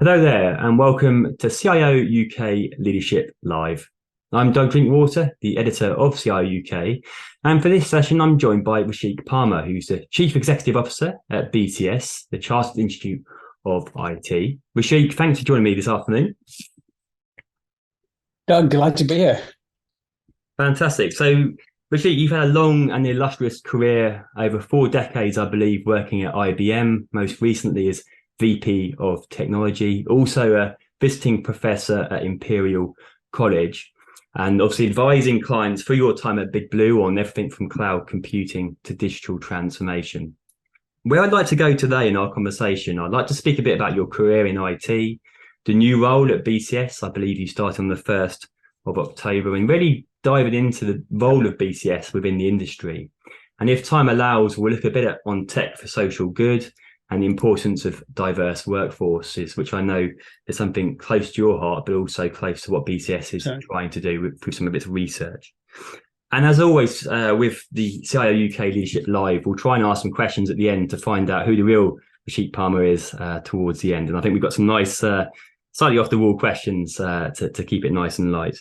Hello there, and welcome to CIO UK Leadership Live. I'm Doug Drinkwater, the editor of CIO UK, and for this session, I'm joined by Rashik Parmar, who's the Chief Executive Officer at BTS, the Chartered Institute of IT. Rashik, thanks for joining me this afternoon. Doug, glad to be here. Fantastic. So, Rashik, you've had a long and illustrious career, over 4 decades, I believe, working at IBM, most recently as VP of Technology, also a visiting professor at Imperial College, and obviously advising clients through your time at Big Blue on everything from cloud computing to digital transformation. Where I'd like to go today in our conversation, I'd like to speak a bit about your career in IT, the new role at BCS. I believe you started on the 1st of October, and really diving into the role of BCS within the industry. And if time allows, we'll look a bit on tech for social good and the importance of diverse workforces, which I know is something close to your heart, but also close to what BCS is trying to do through some of its research. And as always, with the CIO UK Leadership Live, we'll try and ask some questions at the end to find out who the real Rashik Parmar is towards the end. And I think we've got some nice, slightly off the wall questions to keep it nice and light.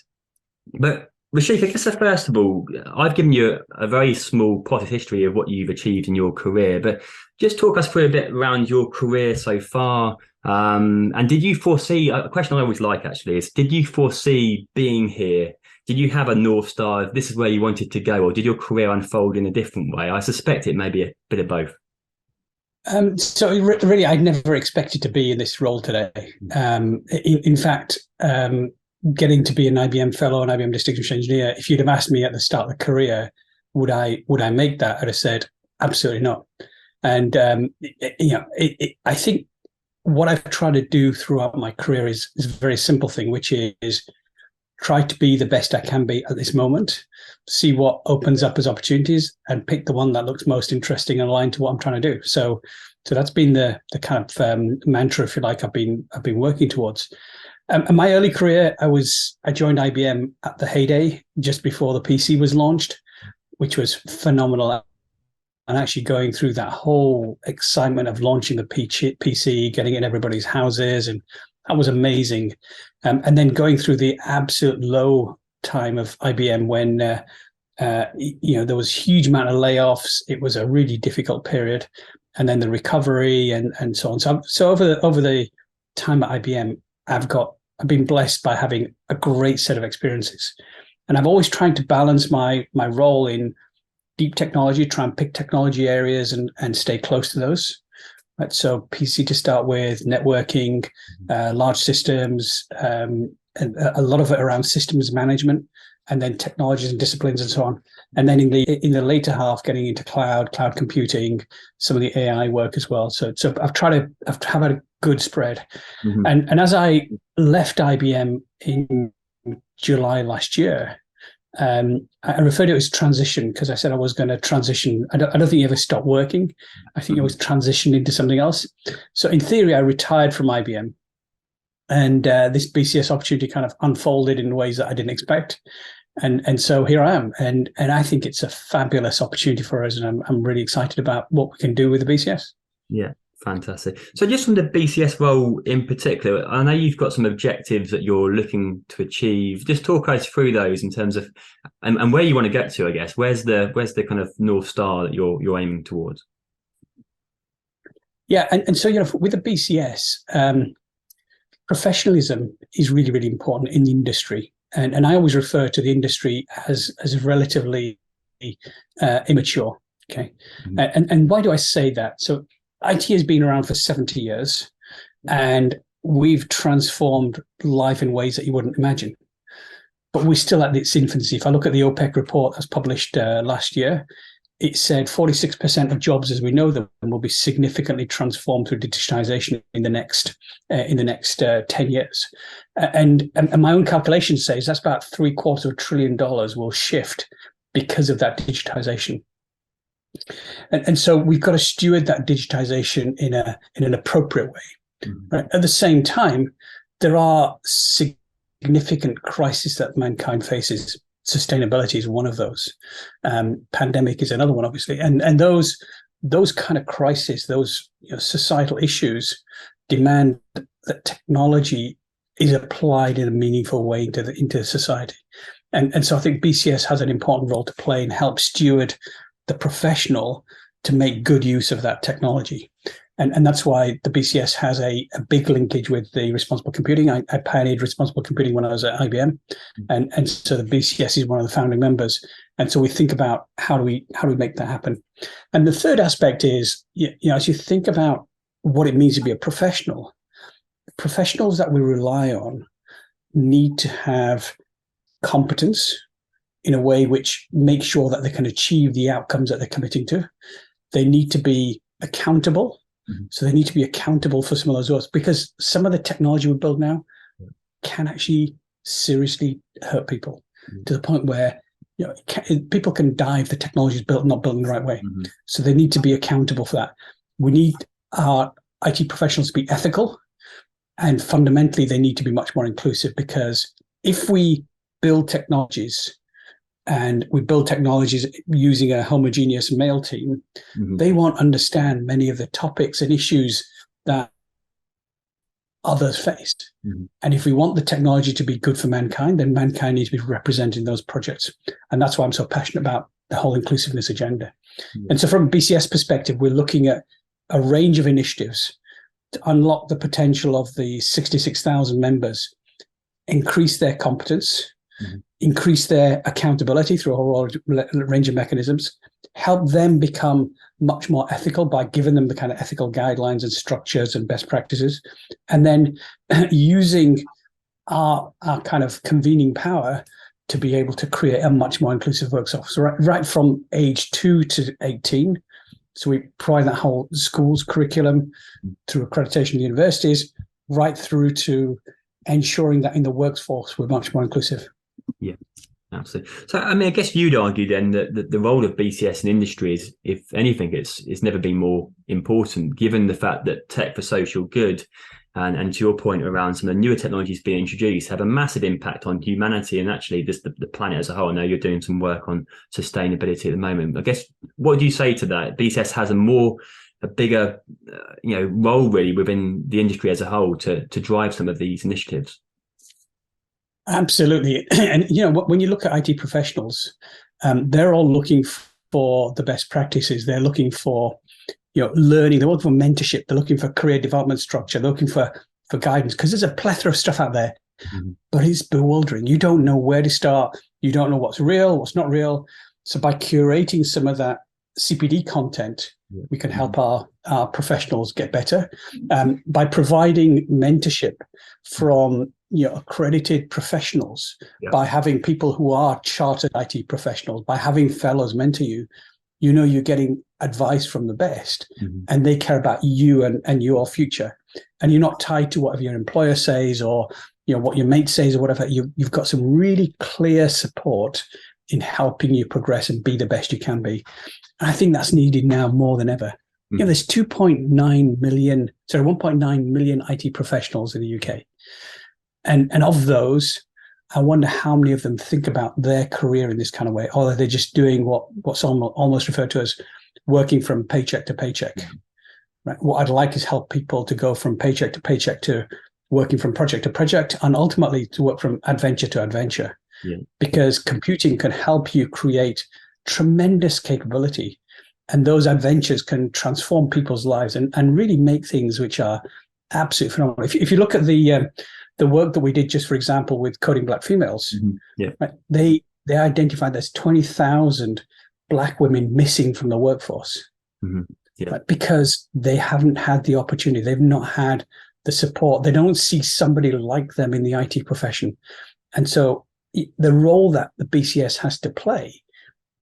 But Rashik, I guess first of all, I've given you a very small potted history of what you've achieved in your career, but just talk us through a bit around your career so far. And did you foresee, a question I always like actually is, did you foresee being here? Did you have a North Star, if this is where you wanted to go, or did your career unfold in a different way? I suspect it may be a bit of both. So really, I'd never expected to be in this role today. In fact, getting to be an IBM fellow and IBM distinguished engineer, if you'd have asked me at the start of the career, would I make that? I'd have said absolutely not. And I think what I've tried to do throughout my career is a very simple thing, which is try to be the best I can be at this moment, see what opens up as opportunities, and pick the one that looks most interesting and aligned to what I'm trying to do. So that's been the kind of mantra, if you like, I've been working towards. In my early career, I joined IBM at the heyday, just before the PC was launched, which was phenomenal. And actually going through that whole excitement of launching the PC, getting it in everybody's houses, and that was amazing. And then going through the absolute low time of IBM when there was a huge amount of layoffs. It was a really difficult period, and then the recovery and so on. So over the time at IBM, I've been blessed by having a great set of experiences. And I've always tried to balance my role in deep technology, try and pick technology areas and stay close to those. Right? So PC to start with, networking, large systems, and a lot of it around systems management, and then technologies and disciplines and so on. And then in the later half, getting into cloud computing, some of the AI work as well. So I've had a good spread. Mm-hmm. And as I left IBM in July last year, I referred to it as transition because I said I was going to transition. I don't think you ever stopped working. I think I was transitioned into something else. So in theory, I retired from IBM, and this BCS opportunity kind of unfolded in ways that I didn't expect. And so here I am, and I think it's a fabulous opportunity for us, and I'm really excited about what we can do with the BCS. Yeah. Fantastic. So just from the BCS role in particular, I know you've got some objectives that you're looking to achieve. Just talk us through those in terms of and where you want to get to, I guess. Where's the kind of North Star that you're aiming towards? Yeah, and so with the BCS, professionalism is really, really important in the industry. And I always refer to the industry as relatively immature. Okay. Mm-hmm. And why do I say that? So IT has been around for 70 years, and we've transformed life in ways that you wouldn't imagine. But we're still at its infancy. If I look at the OPEC report that's published last year, it said 46% of jobs as we know them will be significantly transformed through digitization in the next 10 years. And my own calculation says that's about $750 billion will shift because of that digitization. And so we've got to steward that digitization in an appropriate way. Mm-hmm. Right? At the same time, there are significant crises that mankind faces. Sustainability is one of those. Pandemic is another one, obviously. And those kind of crises, those societal issues demand that technology is applied in a meaningful way into society. And so I think BCS has an important role to play and help steward the professional to make good use of that technology. And that's why the BCS has a big linkage with the responsible computing. I pioneered responsible computing when I was at IBM. And so the BCS is one of the founding members. And so we think about how do we make that happen. And the third aspect is, as you think about what it means to be a professional, professionals that we rely on need to have competence in a way which makes sure that they can achieve the outcomes that they're committing to. They need to be accountable. So they need to be accountable for some of those works, because some of the technology we build now can actually seriously hurt people to the point where people can die if the technology is not built in the right way. So they need to be accountable for that. We need our IT professionals to be ethical, and fundamentally they need to be much more inclusive, because if we build technologies and we build technologies using a homogeneous male team, they won't understand many of the topics and issues that others faced. And if we want the technology to be good for mankind, then mankind needs to be represented in those projects. And that's why I'm so passionate about the whole inclusiveness agenda. And so from a BCS perspective, we're looking at a range of initiatives to unlock the potential of the 66,000 members, increase their competence, increase their accountability through a whole range of mechanisms, help them become much more ethical by giving them the kind of ethical guidelines and structures and best practices, and then using our kind of convening power to be able to create a much more inclusive workforce, right from age 2 to 18. So we provide that whole schools curriculum through accreditation of universities, right through to ensuring that in the workforce we're much more inclusive. Yeah, absolutely. So, I mean, I guess you'd argue then that the role of BCS in industry is, if anything, it's never been more important, given the fact that tech for social good and to your point around some of the newer technologies being introduced have a massive impact on humanity and actually just the planet as a whole. I know you're doing some work on sustainability at the moment. I guess, what do you say to that? BCS has a bigger role really within the industry as a whole to drive some of these initiatives. Absolutely. And, when you look at IT professionals, they're all looking for the best practices. They're looking for, learning. They're looking for mentorship. They're looking for career development structure. They're looking for guidance, because there's a plethora of stuff out there, but it's bewildering. You don't know where to start. You don't know what's real, what's not real. So by curating some of that CPD content, we can help our professionals get better by providing mentorship from accredited professionals, by having people who are chartered IT professionals, by having fellows mentor you. You're getting advice from the best, and they care about you and your future, and you're not tied to whatever your employer says or what your mate says or whatever. You've got some really clear support in helping you progress and be the best you can be. And I think that's needed now more than ever. There's 1.9 million IT professionals in the UK. And of those, I wonder how many of them think about their career in this kind of way, or are they just doing what's almost referred to as working from paycheck to paycheck? Right? What I'd like is help people to go from paycheck to paycheck to working from project to project, and ultimately to work from adventure to adventure. Because computing can help you create tremendous capability, and those adventures can transform people's lives and really make things which are absolutely phenomenal. If you look at the work that we did, just for example, with Coding Black Females, right, they identified there's 20,000 Black women missing from the workforce, right, because they haven't had the opportunity. They've not had the support. They don't see somebody like them in the IT profession. And so the role that the BCS has to play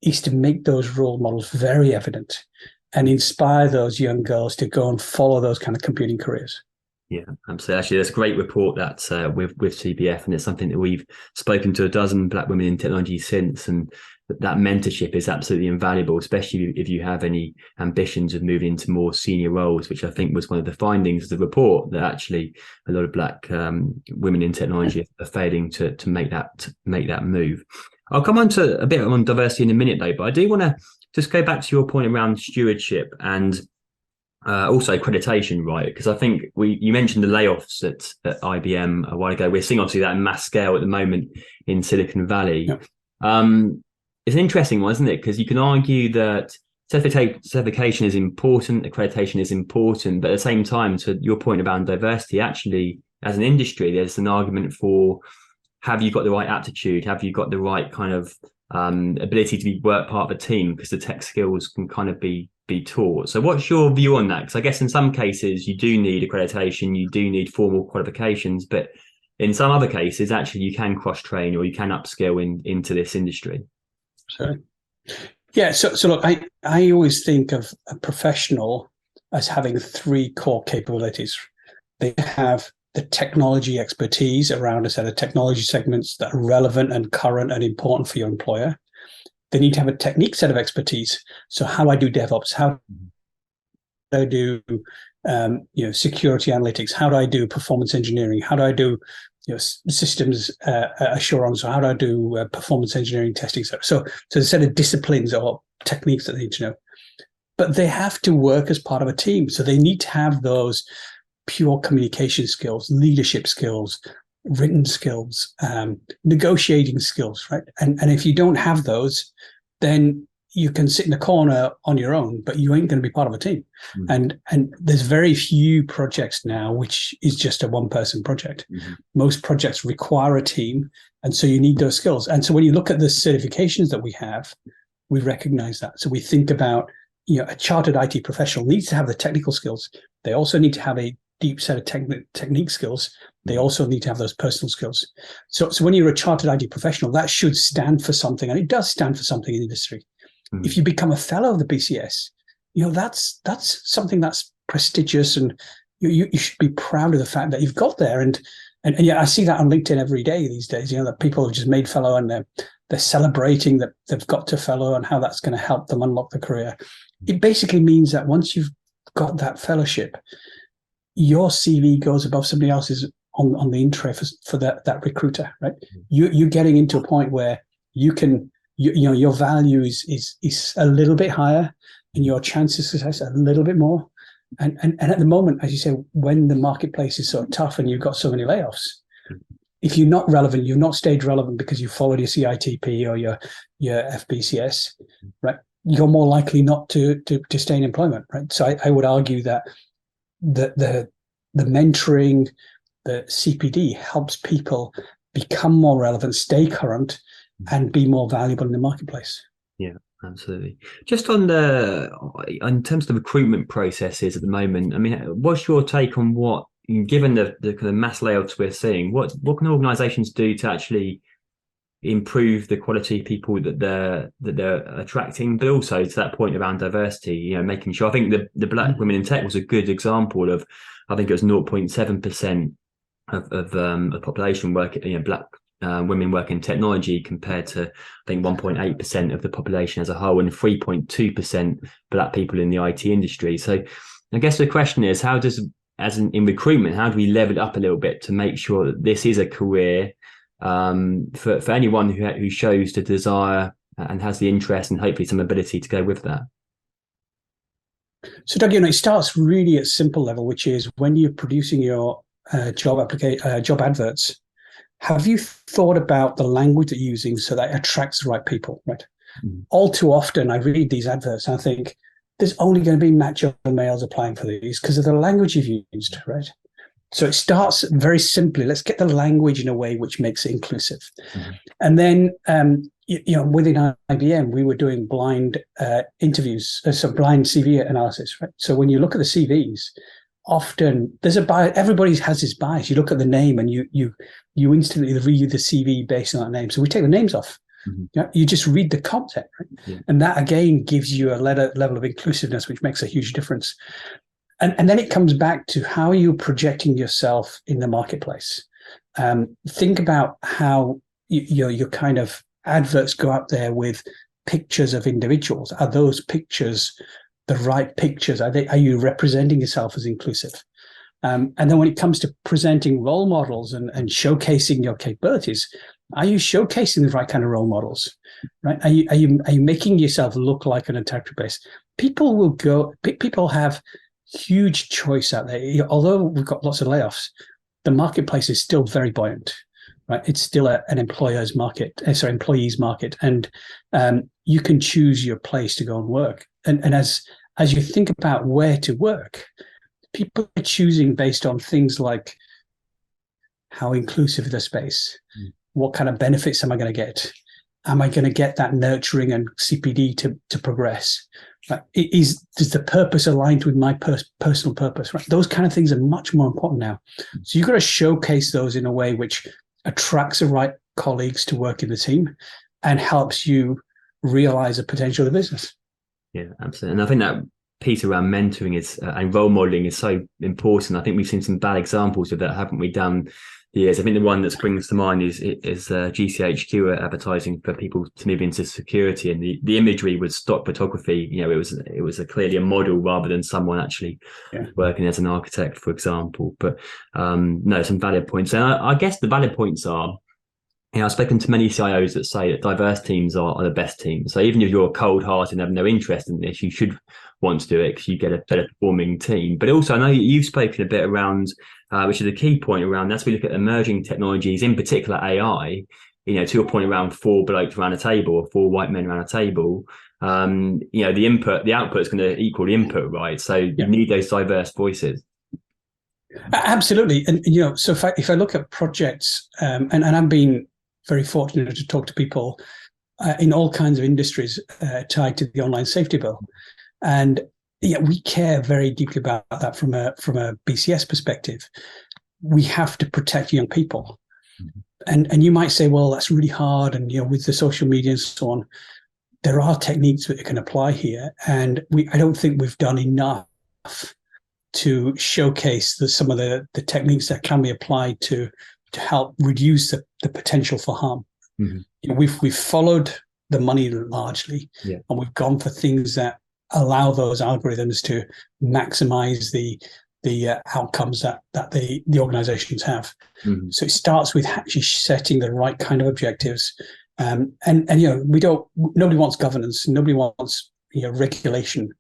is to make those role models very evident and inspire those young girls to go and follow those kind of computing careers. Yeah, absolutely. Actually, there's a great report that's with CBF, and it's something that we've spoken to a dozen Black women in technology since, and that mentorship is absolutely invaluable, especially if you have any ambitions of moving into more senior roles, which I think was one of the findings of the report, that actually a lot of Black women in technology are failing to make that move. I'll come on to a bit on diversity in a minute though, but I do want to just go back to your point around stewardship. And also accreditation, right? Because I think you mentioned the layoffs at IBM a while ago. We're seeing obviously that mass scale at the moment in Silicon Valley. Yep. It's an interesting one, isn't it? Because you can argue that certification is important, accreditation is important, but at the same time, to your point about diversity, actually, as an industry, there's an argument for, have you got the right aptitude? Have you got the right kind of ability to work part of a team? Because the tech skills can kind of be taught. So what's your view on that? Because I guess in some cases you do need accreditation, you do need formal qualifications, but in some other cases, actually, you can cross-train or you can upskill into this industry. So, yeah. So look, I always think of a professional as having three core capabilities. They have the technology expertise around a set of technology segments that are relevant and current and important for your employer. They need to have a technique set of expertise. So how do I do DevOps? How do I do security analytics? How do I do performance engineering? How do I do systems assurance? Or how do I do performance engineering testing? So a set of disciplines or techniques that they need to know. But they have to work as part of a team. So they need to have those pure communication skills, leadership skills, written skills, negotiating skills, right? And if you don't have those, then you can sit in a corner on your own, but you ain't going to be part of a team. Mm-hmm. And there's very few projects now which is just a one-person project. Mm-hmm. Most projects require a team, and so you need those skills. And so when you look at the certifications that we have, we recognize that. So we think about, a chartered IT professional needs to have the technical skills. They also need to have a deep set of technique skills. They also need to have those personal skills. So when you're a chartered IT professional, that should stand for something, and it does stand for something in the industry. Mm-hmm. If you become a fellow of the BCS, that's something that's prestigious, and you should be proud of the fact that you've got there. And yeah, I see that on LinkedIn every day these days. That people have just made fellow, and they're celebrating that they've got to fellow and how that's going to help them unlock the career. It basically means that once you've got that fellowship, your CV goes above somebody else's on the intro for that recruiter, right? You're getting into a point where you can, your value is a little bit higher, and your chances of success a little bit more. And at the moment, as you say, when the marketplace is so tough and you've got so many layoffs, if you're not relevant, you've not stayed relevant because you followed your CITP or your FBCS, right? You're more likely not to stay in employment, right? So I would argue that the mentoring, the CPD helps people become more relevant, stay current, and be more valuable in the marketplace. Yeah, absolutely. Just in terms of the recruitment processes at the moment, I mean, what's your take on what, given the kind of mass layoffs we're seeing, what can organizations do to actually improve the quality of people that they're attracting, but also to that point around diversity, making sure, I think the Black women in tech was a good example of, I think it was 0.7% of the population working, Black women work in technology, compared to, I think, 1.8% of the population as a whole, and 3.2% Black people in the IT industry. So I guess the question is, how does, in recruitment, how do we level it up a little bit to make sure that this is a career for anyone who shows the desire and has the interest and hopefully some ability to go with that? So Doug, it starts really at simple level, which is when you're producing your job adverts, have you thought about the language that you're using so that it attracts the right people, right? Mm-hmm. All too often I read these adverts and I think there's only going to be macho males applying for these because of the language you've used, right? So it starts very simply. Let's get the language in a way which makes it inclusive. Mm-hmm. And then, within IBM, we were doing blind interviews, so blind CV analysis, right? So when you look at the CVs, often there's a bias. Everybody has this bias. You look at the name and you instantly read the CV based on that name. So we take the names off. Mm-hmm. You just read the content, right? Yeah. And that again gives you a level of inclusiveness, which makes a huge difference. And then it comes back to how you're projecting yourself in the marketplace. Think about how your kind of adverts go out there with pictures of individuals. Are those pictures the right pictures? Are you representing yourself as inclusive? And then when it comes to presenting role models and showcasing your capabilities, are you showcasing the right kind of role models? Right? Are you making yourself look like an attacker base? People have huge choice out there. Although we've got lots of layoffs, the marketplace is still very buoyant, right? It's still an employer's market, employees market, and you can choose your place to go and work. And as you think about where to work, people are choosing based on things like how inclusive is the space, what kind of benefits am I going to get? Am I going to get that nurturing and CPD to progress? Right? Does the purpose aligned with my personal purpose? Right? Those kind of things are much more important now. So you've got to showcase those in a way which attracts the right colleagues to work in the team and helps you realize the potential of the business. Yeah, absolutely. And I think that piece around mentoring and role modeling is so important. I think we've seen some bad examples of that, haven't we, down the years? I think the one that springs to mind is GCHQ advertising for people to move into security, and the imagery was stock photography. It was clearly a model rather than someone actually working as an architect, for example. But no, some valid points. And I guess the valid points are, I've spoken to many CIOs that say that diverse teams are the best teams. So even if you're cold-hearted and have no interest in this, you should want to do it because you get a better performing team. But also, I know you've spoken a bit around, which is a key point around, as we look at emerging technologies, in particular AI, to your point around 4 blokes around a table or 4 white men around a table, the output is going to equal the input, right? So you need those diverse voices. Absolutely. And, so if I look at projects, and I'm being very fortunate to talk to people in all kinds of industries tied to the online safety bill. And we care very deeply about that from a BCS perspective. We have to protect young people. And you might say, well, that's really hard. And, with the social media and so on, there are techniques that you can apply here. And I don't think we've done enough to showcase some of the techniques that can be applied to help reduce the potential for harm. We've followed the money largely, and we've gone for things that allow those algorithms to maximize the outcomes that the organizations have. So it starts with actually setting the right kind of objectives, and nobody wants governance, nobody wants regulation,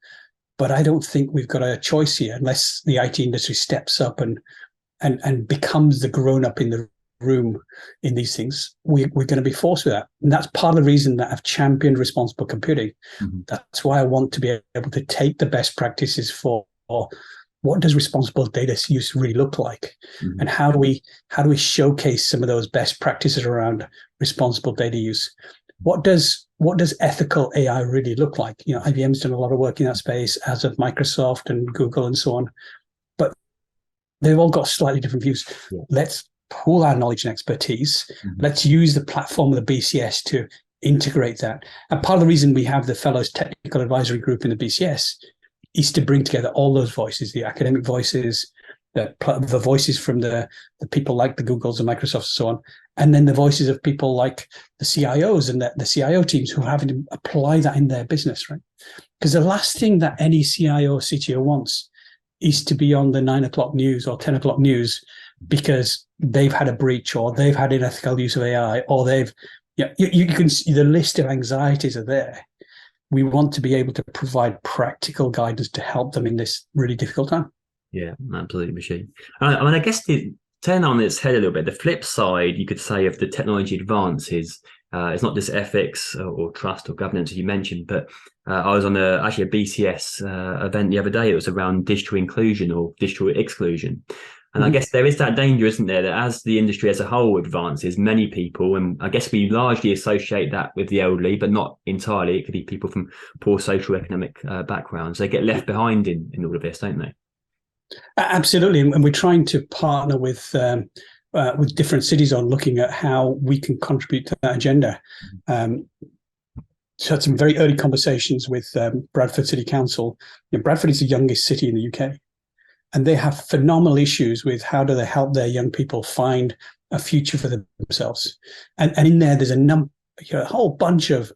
but I don't think we've got a choice here unless the IT industry steps up and becomes the grown-up in the room in these things. We're going to be forced with that. And that's part of the reason that I've championed responsible computing. That's why I want to be able to take the best practices for what does responsible data use really look like? And how do we showcase some of those best practices around responsible data use? What does ethical AI really look like? IBM's done a lot of work in that space, as of Microsoft and Google and so on. But they've all got slightly different views. Let's pool our knowledge and expertise. Let's use the platform of the BCS to integrate that. And part of the reason we have the Fellows Technical Advisory Group in the BCS is to bring together all those voices, the academic voices, the voices from the people like the Googles and Microsofts and so on, and then the voices of people like the CIOs and the CIO teams who are having to apply that in their business, right? Because the last thing that any CIO or CTO wants is to be on the 9 o'clock news or 10 o'clock news because they've had a breach or they've had unethical use of AI or you can see the list of anxieties are there. We want to be able to provide practical guidance to help them in this really difficult time. Yeah, absolutely, Bashir. I guess to turn on its head a little bit, the flip side, you could say, of the technology advances, it's not just ethics or trust or governance, as you mentioned, but I was on a BCS event the other day. It was around digital inclusion or digital exclusion. And I guess there is that danger, isn't there, that as the industry as a whole advances, many people, and I guess we largely associate that with the elderly, but not entirely. It could be people from poor social economic backgrounds. They get left behind in all of this, don't they? Absolutely. And we're trying to partner with different cities on looking at how we can contribute to that agenda. So had some very early conversations with Bradford City Council. Bradford is the youngest city in the UK. And they have phenomenal issues with how do they help their young people find a future for themselves. And in there, there's a whole bunch of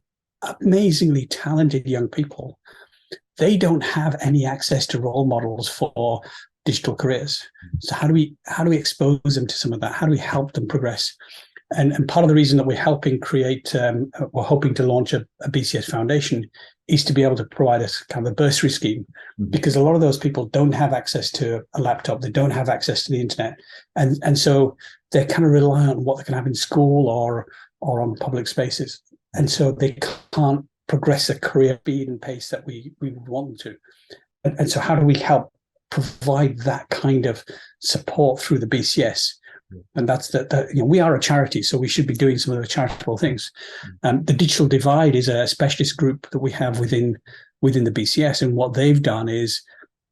amazingly talented young people. They don't have any access to role models for digital careers. So how do we expose them to some of that? How do we help them progress? And part of the reason that we're helping create, we're hoping to launch a BCS Foundation is to be able to provide us kind of a bursary scheme, because a lot of those people don't have access to a laptop, they don't have access to the internet, and so they're kind of reliant on what they can have in school or on public spaces, and so they can't progress a career speed and pace that we would want them to. And so how do we help provide that kind of support through the BCS? And that's that, we are a charity, so we should be doing some of the charitable things. The Digital Divide is a specialist group that we have within the BCS, and what they've done is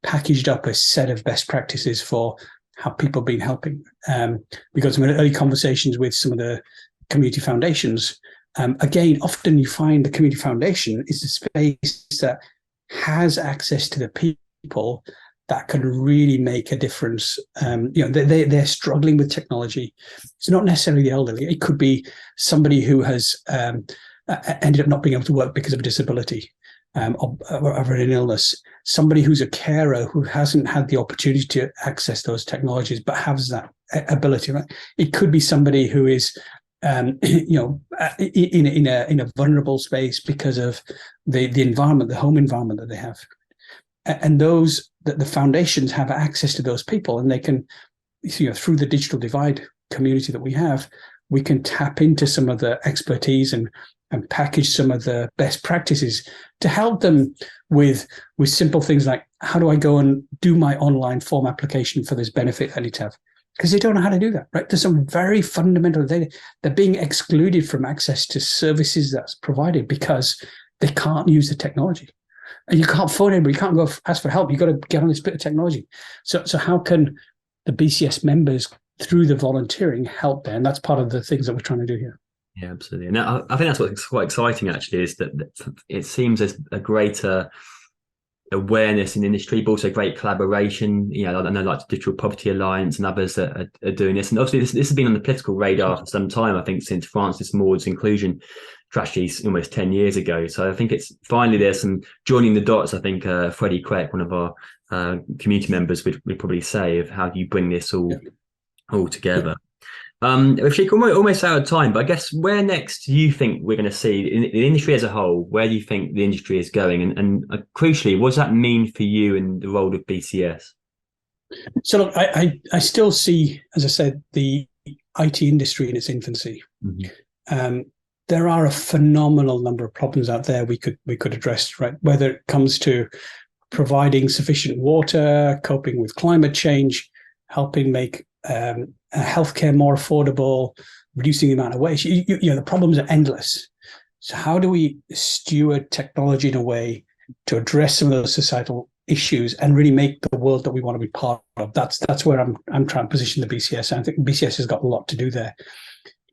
packaged up a set of best practices for how people have been helping. We got some early conversations with some of the community foundations. Again, often you find the community foundation is a space that has access to the people that can really make a difference. They're struggling with technology. It's not necessarily the elderly. It could be somebody who has ended up not being able to work because of a disability or an illness. Somebody who's a carer who hasn't had the opportunity to access those technologies but has that ability. Right? It could be somebody who is in a vulnerable space because of the environment, the home environment that they have. And those that the foundations have access to those people, and they can, through the Digital Divide community that we have, we can tap into some of the expertise and package some of the best practices to help them with simple things like, how do I go and do my online form application for this benefit I need to have? Because they don't know how to do that, right? There's some very fundamental data. They're being excluded from access to services that's provided because they can't use the technology. And you can't phone anybody, you can't go ask for help. You've got to get on this bit of technology. So how can the BCS members, through the volunteering, help there? And that's part of the things that we're trying to do here. Yeah, absolutely. And I think that's what's quite exciting, actually, is that it seems there's a greater awareness in the industry, but also great collaboration. I know like the Digital Property Alliance and others are doing this. And obviously this has been on the political radar for some time, I think, since Francis Maude's inclusion strategies almost 10 years ago. So I think it's finally there's some joining the dots. I think Freddie Queck, one of our community members, would probably say of how do you bring this all together. If you're almost out of time, but I guess where next do you think we're going to see in the industry as a whole? Where do you think the industry is going? And crucially, what does that mean for you in the role of BCS? So look, I still see, as I said, the IT industry in its infancy. There are a phenomenal number of problems out there we could address, right? Whether it comes to providing sufficient water, coping with climate change, helping make healthcare more affordable, reducing the amount of waste. The problems are endless. So how do we steward technology in a way to address some of those societal issues and really make the world that we want to be part of? That's where I'm trying to position the BCS. I think BCS has got a lot to do there.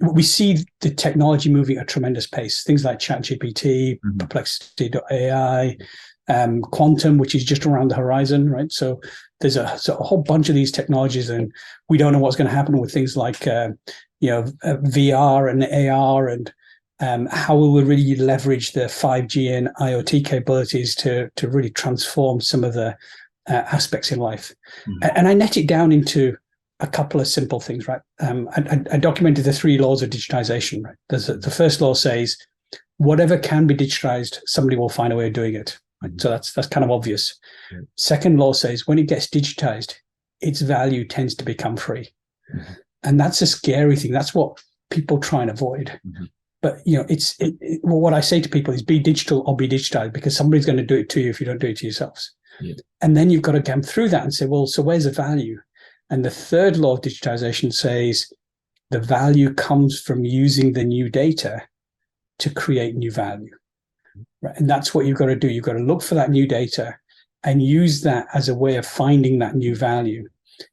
We see the technology moving at a tremendous pace. Things like ChatGPT, Perplexity.ai, quantum, which is just around the horizon, right? So there's a whole bunch of these technologies, and we don't know what's going to happen with things like VR and AR, and how we will really leverage the 5G and IoT capabilities to really transform some of the aspects in life. And I net it down into a couple of simple things, right? I documented the 3 laws of digitization, right? The first law says, whatever can be digitized, somebody will find a way of doing it. Right? So that's kind of obvious. Second law says, when it gets digitized, its value tends to become free. And that's a scary thing. That's what people try and avoid. But what I say to people is be digital or be digitized, because somebody's going to do it to you if you don't do it to yourselves. And then you've got to come through that and say, well, so where's the value? And the third law of digitization says the value comes from using the new data to create new value. Right? And that's what you've got to do. You've got to look for that new data and use that as a way of finding that new value.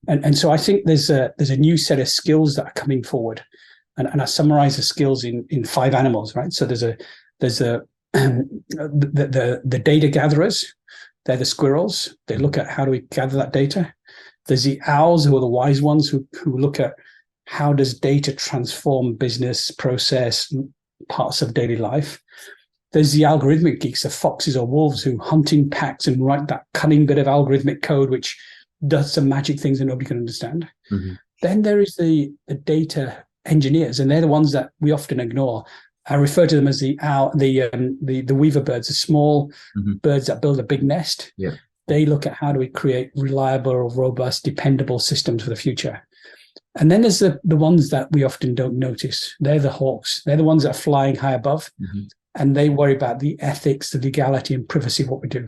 And so I think there's a new set of skills that are coming forward. And I summarize the skills in 5 animals, right? So there's the data gatherers. They're the squirrels. They look at how do we gather that data. There's the owls, who are the wise ones, who look at how does data transform business, process, parts of daily life. There's the algorithmic geeks, the foxes or wolves, who hunt in packs and write that cunning bit of algorithmic code which does some magic things that nobody can understand. Then there is the data engineers, and they're the ones that we often ignore. I refer to them as the weaver birds, the small birds that build a big nest. Yeah. They look at how do we create reliable, robust, dependable systems for the future. And then there's the ones that we often don't notice. They're the hawks. They're the ones that are flying high above, and they worry about the ethics, the legality, and privacy of what we do.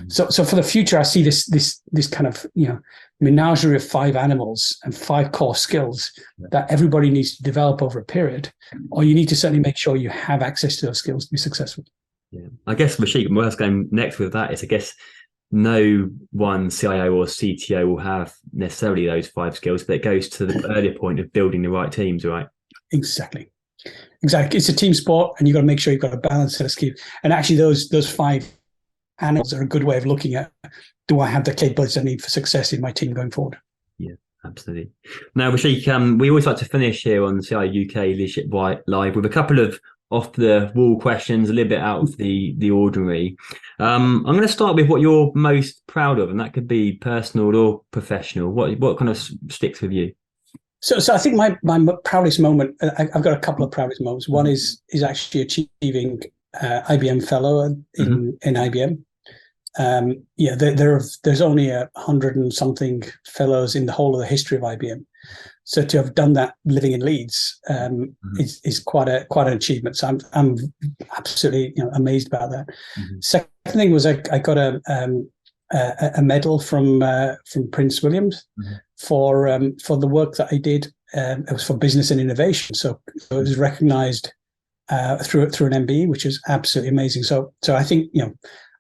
So for the future, I see this kind of menagerie of 5 animals and 5 core skills that everybody needs to develop over a period, or you need to certainly make sure you have access to those skills to be successful. Yeah, I guess Rashik, what's going next with that is, I guess, no one CIO or CTO will have necessarily those 5 skills, but it goes to the earlier point of building the right teams, right? Exactly. It's a team sport, and you've got to make sure you've got a balanced set of skills. And actually, those 5 animals are a good way of looking at, do I have the capabilities I need for success in my team going forward? Yeah, absolutely. Now, Rashik, we always like to finish here on CIO UK Leadership Live with a couple of off the wall questions, a little bit out of the ordinary. I'm going to start with what you're most proud of, and that could be personal or professional. What kind of sticks with you? So I think my proudest moment, I've got a couple of proudest moments. One is actually achieving IBM fellow in IBM. There's only 100 and something fellows in the whole of the history of IBM. So to have done that living in Leeds is quite an achievement. So I'm absolutely amazed about that. Second thing was I got a medal from Prince William's for the work that I did. It was for business and innovation. So it was recognised through an MBE, which is absolutely amazing. So I think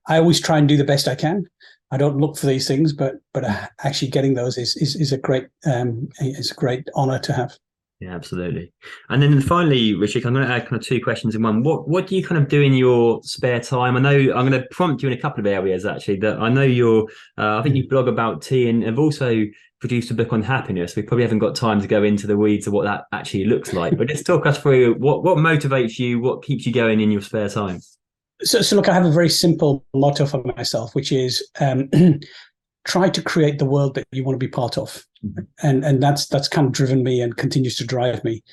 I always try and do the best I can. I don't look for these things, but actually getting those is a great honour to have. Yeah, absolutely. And then finally, Rashik, I'm going to add kind of 2 questions in one. What do you kind of do in your spare time? I know I'm going to prompt you in a couple of areas actually. That I know I think you blog about tea and have also produced a book on happiness. We probably haven't got time to go into the weeds of what that actually looks like, but just talk us through what motivates you, what keeps you going in your spare time. So look, I have a very simple motto for myself, which is try to create the world that you want to be part of. And that's kind of driven me and continues to drive me.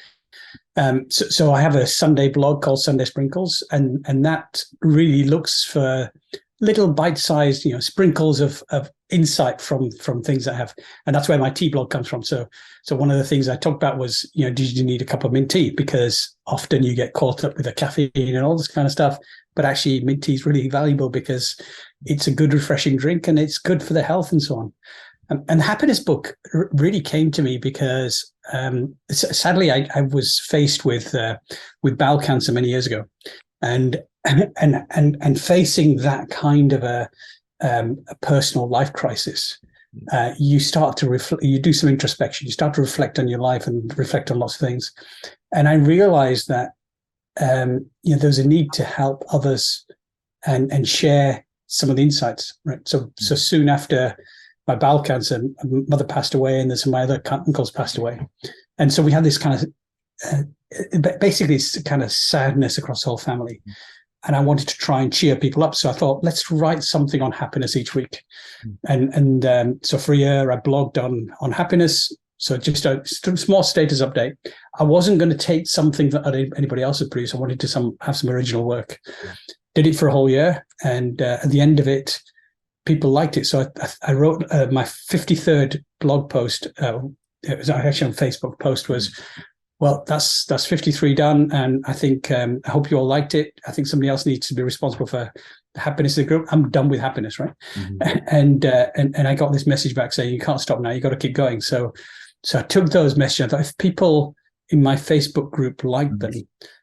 So I have a Sunday blog called Sunday Sprinkles, and that really looks for little bite-sized, sprinkles of insight from things I have. And that's where my tea blog comes from. So one of the things I talked about was, did you need a cup of mint tea? Because often you get caught up with the caffeine and all this kind of stuff. But actually, mint tea is really valuable because it's a good, refreshing drink and it's good for the health and so on. And the happiness book really came to me because sadly, I was faced with bowel cancer many years ago, and facing that kind of a personal life crisis. You start to you do some introspection. You start to reflect on your life and reflect on lots of things. And I realized that there's a need to help others and share some of the insights, right? So soon after my bowel cancer, my mother passed away, and there's some of my other uncles passed away, and so we had this kind of basically this kind of sadness across the whole family. And I wanted to try and cheer people up, so I thought, let's write something on happiness each week. So for a year, I blogged on happiness. So just a small status update. I wasn't going to take something that anybody else had produced. I wanted to have some original work. Did it for a whole year, and at the end of it, people liked it. So I wrote my 53rd blog post. It was actually on Facebook. Post was, well, that's 53 done, and I think I hope you all liked it. I think somebody else needs to be responsible for the happiness of the group. I'm done with happiness, right? And I got this message back saying, you can't stop now. You got to keep going. So I took those messages. I thought, if people in my Facebook group like them,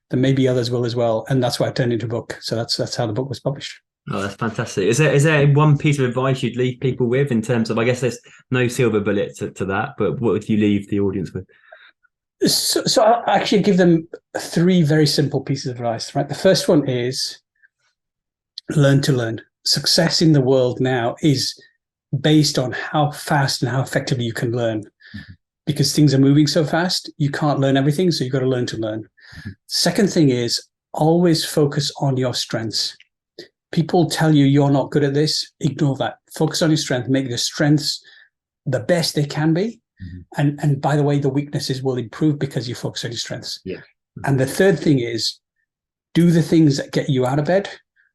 then maybe others will as well. And that's why I turned into a book. So that's how the book was published. Oh, that's fantastic. Is there one piece of advice you'd leave people with in terms of, I guess there's no silver bullet to that, but what would you leave the audience with? So I'll actually give them 3 very simple pieces of advice, right? The first one is learn to learn. Success in the world now is based on how fast and how effectively you can learn. Because things are moving so fast, you can't learn everything, so you've got to learn to learn. Second thing is always focus on your strengths. People tell you you're not good at this, ignore that. Focus on your strength, make your strengths the best they can be, And by the way, the weaknesses will improve because you focus on your strengths. Yeah. And the third thing is do the things that get you out of bed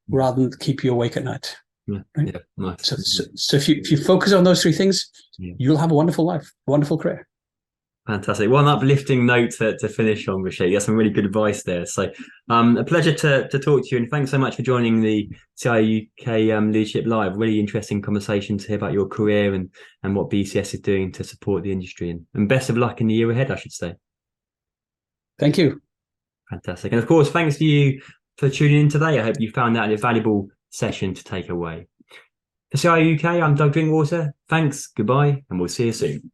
rather than keep you awake at night. Yeah. Right? Yeah. Nice. So if you focus on those three things, Yeah. you'll have a wonderful life, wonderful career. Fantastic. Well, an uplifting note to finish on, Rashid. That's some really good advice there. So a pleasure to talk to you, and thanks so much for joining the CIO UK Leadership Live. Really interesting conversation to hear about your career and what BCS is doing to support the industry, and best of luck in the year ahead, I should say. Thank you. Fantastic. And of course, thanks to you for tuning in today. I hope you found that a valuable session to take away. For CIO UK, I'm Doug Drinkwater. Thanks, goodbye, and we'll see you soon.